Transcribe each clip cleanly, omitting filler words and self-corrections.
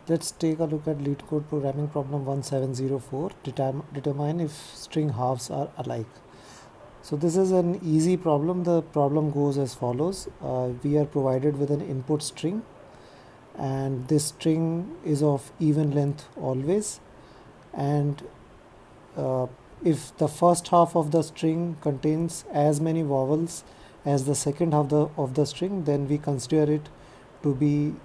Let's take a look at LeetCode programming problem 1704. Determine if string halves are alike. So this is an easy problem. The problem goes as follows. We are provided with an input string, and this string is of even length always, and if the first half of the string contains as many vowels as the second half of the string, then we consider it to be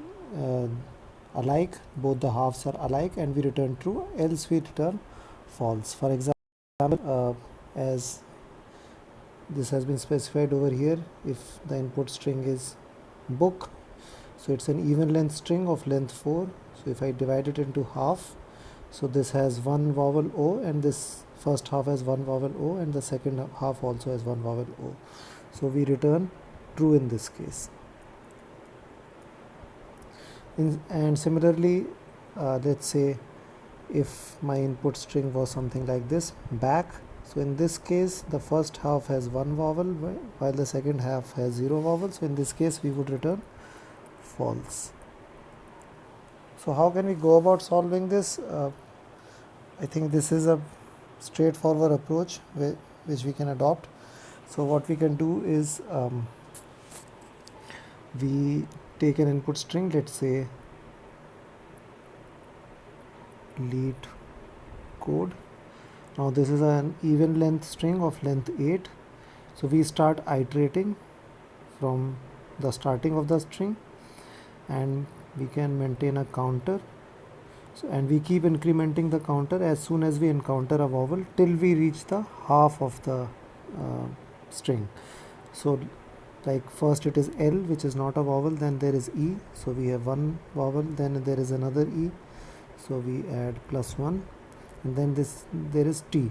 alike. Both the halves are alike, and we return true, else we return false. For example, as this has been specified over here, if the input string is book, so it's an even length string of length 4. So if I divide it into half, so this has one vowel O, and this first half has one vowel O, and the second half also has one vowel O. So we return true in this case. And similarly, let's say if my input string was something like this, back. So in this case, the first half has one vowel while the second half has 0 vowels. So in this case, we would return false. So how can we go about solving this? I think this is a straightforward approach which we can adopt. So what we can do is we take an input string, let's say leet code. Now this is an even length string of length 8. So we start iterating from the starting of the string, and we can maintain a counter. So, and we keep incrementing the counter as soon as we encounter a vowel till we reach the half of the string. So like first it is L, which is not a vowel, then there is E, so we have one vowel, then there is another E, so we add +1, and then there is T,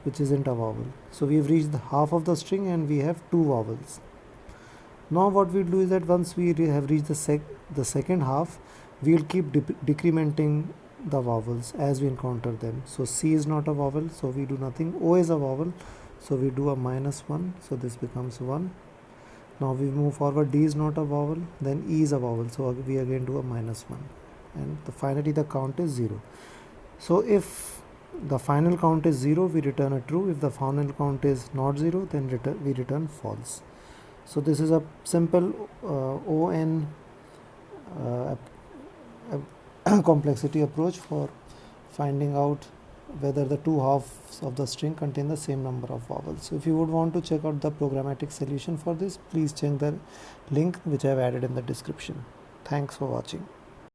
which isn't a vowel. So we have reached the half of the string and we have 2 vowels. Now what we'll do is that once we have reached the second half, we'll keep decrementing the vowels as we encounter them. So C is not a vowel, so we do nothing. O is a vowel, so we do a -1, so this becomes 1. Now we move forward. D is not a vowel, then E is a vowel, so we again do a -1, and finally the count is 0. So if the final count is 0, we return a true. If the final count is not 0, then we return false. So this is a simple ON complexity approach for finding out whether the two halves of the string contain the same number of vowels. So if you would want to check out the programmatic solution for this, please check the link which I have added in the description. Thanks for watching.